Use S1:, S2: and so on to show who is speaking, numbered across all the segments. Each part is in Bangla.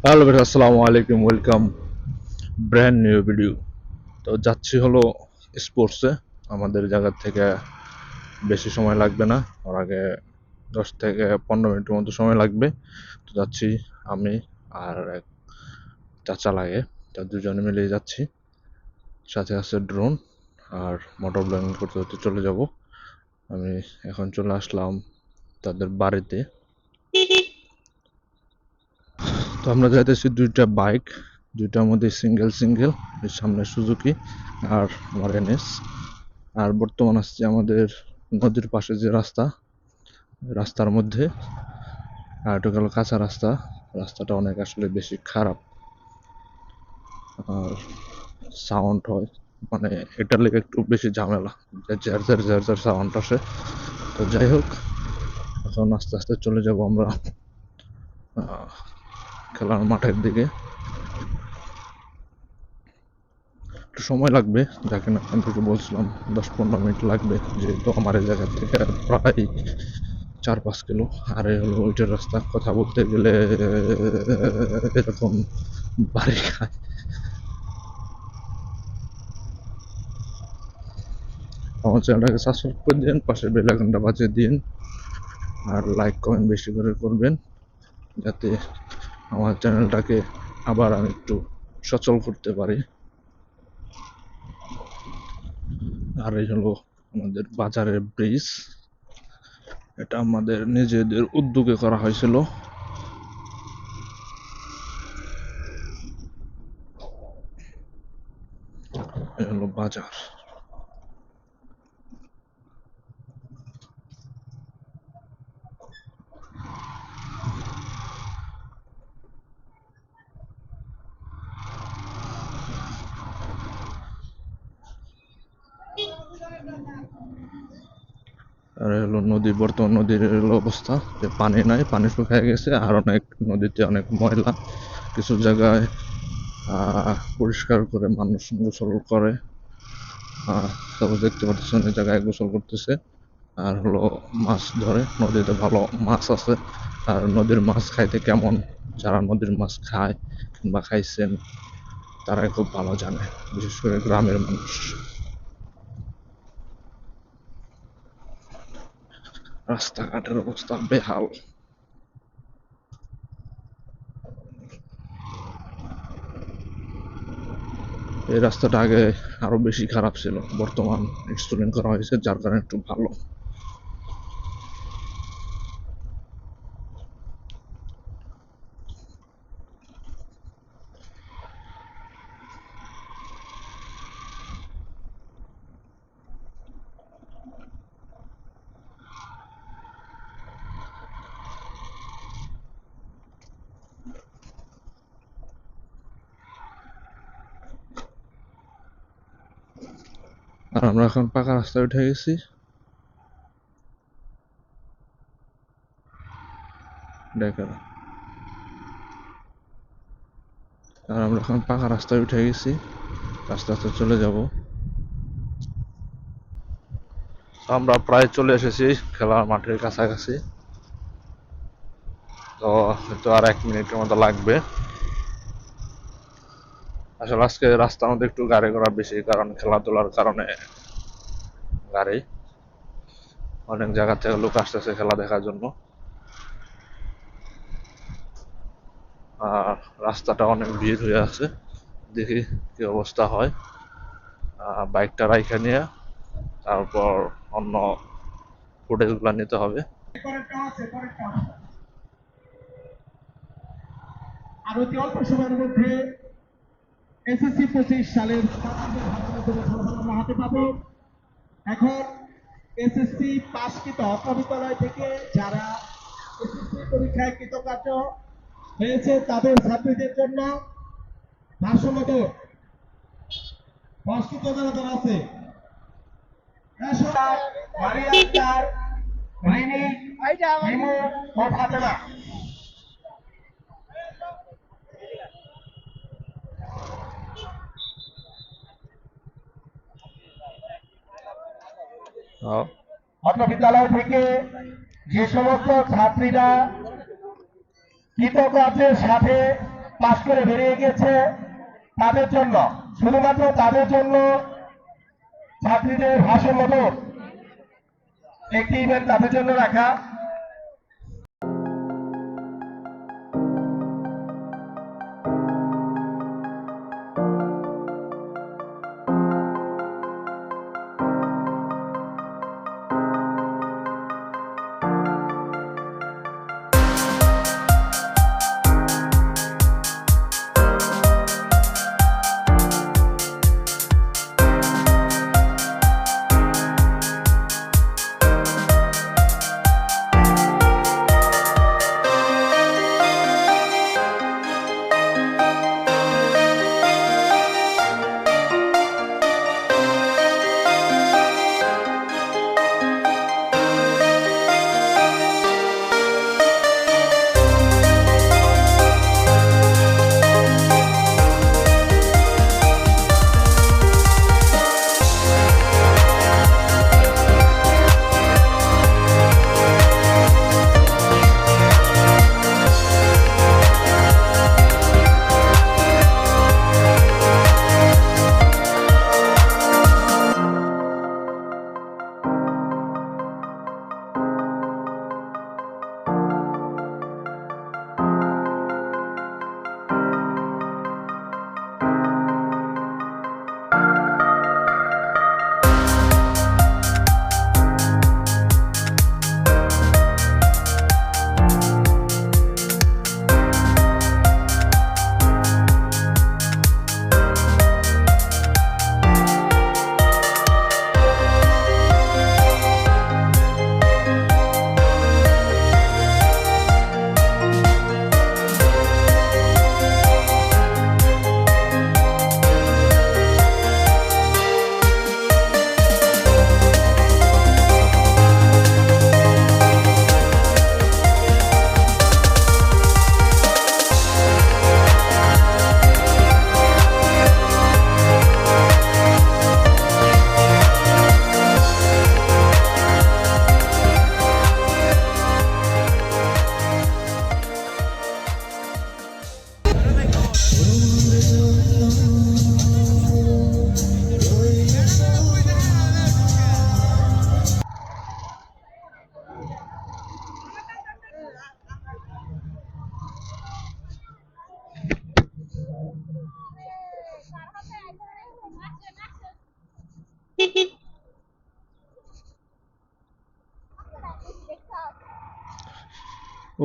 S1: হ্যালো ভাই, আসসালামু আলাইকুম। Welcome brand new video. তো যাচ্ছি হলো স্পোর্টসে। আমাদের জায়গা থেকে বেশি সময় লাগবে না, ওর আগে 10 থেকে 15 মিনিটের মতো সময় লাগবে। তো যাচ্ছি আমি আর এক চাচা লাগে, তা দুজনে মিলেই যাচ্ছি। সাথে আছে ড্রোন আর মোটর ব্লগিং করতে করতে চলে যাব। আমি এখন চলে আসলাম তাদের বাড়িতে। তো আমরা যাইতেছি দুইটা বাইক, দুইটার মধ্যে সিঙ্গেল সিঙ্গেল, সামনে সুজুকি আর আমার এনএস। আর বর্তমান আসছে আমাদের নদীর পাশে যে রাস্তা, রাস্তার মধ্যে। আর এটা গেল কাঁচা রাস্তা, রাস্তাটা অনেক আসলে বেশি খারাপ আর সাউন্ড হয়, মানে এটার লেগে একটু বেশি ঝামেলা, ঝার ঝার ঝার ঝার সাউন্ড আসে। তো যাই হোক, এখন আস্তে আস্তে চলে যাব আমরা খেলার মাঠের দিকে। একটু সময় লাগবে, যাকে না এখান থেকে বলছিলাম 10-15 মিনিট লাগবে, যেহেতু আমার এই জায়গা থেকে প্রায় 4-5 কিলো। আর এই হলো ওইটার রাস্তা, কথা বলতে গেলে এরকম বাড়ি খায়। আমার চ্যানেলটাকে সাবস্ক্রাইব করে দিন, পাশে বেল আইকনটা বাজিয়ে দিন, আর লাইক কমেন্ট বেশি করে করবেন, যাতে আমার চ্যানেলটাকে আবার আমি একটু সচল করতে পারি। আর এই হলো আমাদের বাজারের ব্রিজ, এটা আমাদের নিজেদের উদ্যোগে করা হয়েছিল। এই হলো বাজার। আর এই হলো নদী, বর্তমান নদীর হলো অবস্থা যে পানি নাই, পানি শুকিয়ে গেছে, আর অনেক নদীতে অনেক ময়লা। কিছু জায়গায় পরিষ্কার করে মানুষ গোসল করে। তারপর দেখতে পাচ্ছেন এই জায়গায় গোসল করতেছে আর হলো মাছ ধরে। নদীতে ভালো মাছ আছে, আর নদীর মাছ খাইতে কেমন, যারা নদীর মাছ খায় বা খাইছেন তারাই খুব ভালো জানে, বিশেষ করে গ্রামের মানুষ। রাস্তাঘাটের অবস্থা বেহাল। এই রাস্তাটা আগে আরো বেশি খারাপ ছিল, বর্তমান এক্সটেন্ড করা হয়েছে, যার কারণে একটু ভালো। আর আমরা এখন পাকা রাস্তায় উঠে গেছি, দেখেন। আর আমরা এখন পাকা রাস্তায় উঠে গেছি, আস্তে আস্তে চলে যাব। আমরা প্রায় চলে এসেছি খেলার মাঠের কাছাকাছি। তো হয়তো আর 1 মিনিটের মতো লাগবে। আসলে আজকে রাস্তার মধ্যে একটু গাড়ি ঘোড়া বেশি, কারণ খেলাধুলার কারণে গাড়ি অনেক জায়গা থেকে লোক আসতেছে খেলা দেখার জন্য। আর রাস্তাটা অনেক ভিড় হয়ে আছে, দেখি কি অবস্থা হয়। বাইকটা রাইখা নিয়ে তারপর অন্য ফুটেজগুলো নিতে হবে। আর অতি অল্প সময়ের মধ্যে এসএসসি 25 সালের আমরা হাতে পাবো। এখন এসএসসি পাশকৃত অত্র বিদ্যালয় থেকে যারা এসএসসি পরীক্ষায় কৃতকার্য হয়েছে তাদের ছাত্রীদের জন্য ভাষণত প্রস্তুত যারা আছে অত্র বিদ্যালয় থেকে যে সমস্ত ছাত্রীরা কৃতকার্যের সাথে
S2: পাস করে বেরিয়ে গেছে তাদের জন্য, শুধুমাত্র তাদের জন্য ছাত্রীদের ভাষণ মতো একটি ইভেন্ট তাদের জন্য রাখা।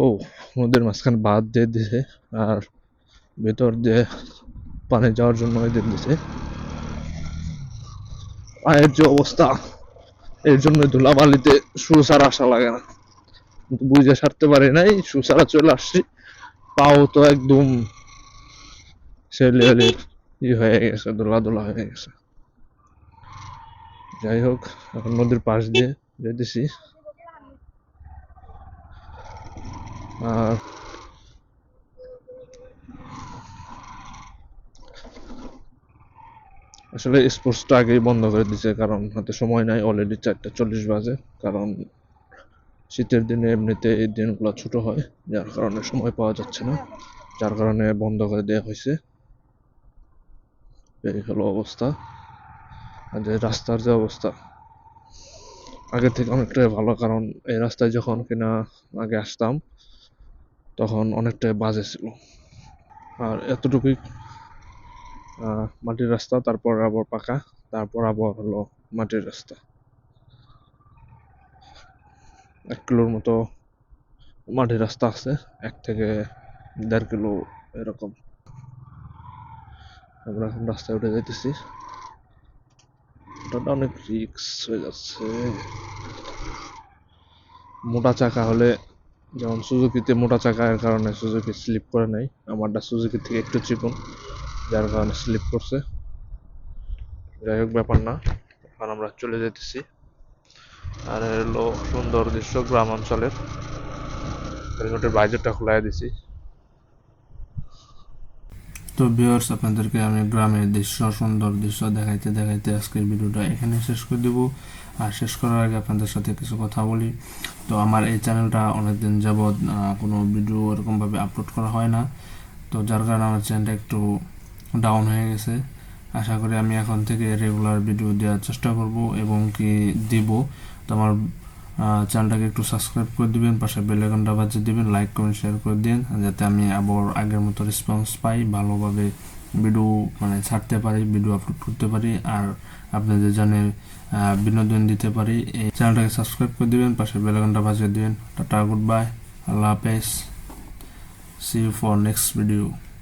S1: ও, নদীর মাঝখানে বাঁধ দিয়ে দিছে আর ভেতর দিয়ে পানি যাওয়ার জন্য দিয়ে দিছে। পায়ের যে অবস্থা, এর জন্য ধুলাবালিতে শু ছাড়া আসা লাগে না, কিন্তু বুঝে সারতে পারি নাই, শু ছাড়া চলে আসছি। পাও তো একদম সে লেভেলের হয়ে গেছে, দোলা দোলা হয়ে গেছে। যাই হোক, এখন নদীর পাশ দিয়ে যেতেছি। আর আসলে স্পোর্টসটা আগেই বন্ধ করে দিছে, কারণ হাতে সময় নাই, অলরেডি 4:40 বাজে। কারণ শীতের দিনে এমনিতে এই দিনগুলো ছোট হয়, যার কারণে সময় পাওয়া যাচ্ছে না, যার কারণে বন্ধ করে দেওয়া হয়েছে। এই হলো অবস্থা। আর যে রাস্তার যে অবস্থা, আগে থেকে অনেকটাই ভালো, কারণ এই রাস্তায় যখন কিনা আগে আসতাম তখন অনেকটাই বাজে ছিল। আর এতটুকুই মাটির রাস্তা, তারপর আবার পাকা, তারপর আবার হলো মাটির রাস্তা। 1 কিলোর মতো মাটির রাস্তা আছে, 1 থেকে 1.5 কিলো এরকম। আমরা এখন রাস্তায় উঠে যাইতেছি। ওটা অনেক রিস্ক হয়ে যাচ্ছে। মোটা চাকা হলে, যেমন সুজুকিতে মোটা চাকার কারণে সুজুকি স্লিপ করে নাই, আমারটা সুজুকি থেকে একটু চিকন, যার কারণে স্লিপ করছে। যাই হোক, ব্যাপার না, এখন আমরা চলে যেতেছি। আর হলো সুন্দর দৃশ্য গ্রাম অঞ্চলের। হেলমেটের বাইরেটা খোলাই দিছি।
S3: তো ভিউয়ার্স, আপনাদেরকে আমি গ্রামের দৃশ্য, সুন্দর দৃশ্য দেখাইতে দেখাইতে আজকের ভিডিওটা এখানে শেষ করে দেব। আর শেষ করার আগে আপনাদের সাথে কিছু কথা বলি। তো আমার এই চ্যানেলটা অনেকদিন যাবৎ কোনো ভিডিও এরকমভাবে আপলোড করা হয় না। তো যার কারণে আমার চ্যানেলটা একটু ডাউন হয়ে গেছে। আশা করি আমি এখন থেকে রেগুলার ভিডিও দেওয়ার চেষ্টা করব এবং কি দিব। তো আমার চ্যানেলটাকে একটু সাবস্ক্রাইব করে দিবেন, পাশে বেল আইকনটা বাজিয়ে দিবেন, লাইক কমেন্ট শেয়ার করে দিন, যাতে আমি আবার আগের মতো রেসপন্স পাই, ভালোভাবে ভিডিও ছাড়তে পারি, ভিডিও আপলোড করতে পারি, আর আপনাদের জানে বিনোদন দিতে পারি। এই চ্যানেলটাকে সাবস্ক্রাইব করে দিবেন, পাশে বেল আইকনটা বাজিয়ে দিবেন। টাটা, গুড বাই, আল্লাহ হাফেজ, see you for next video.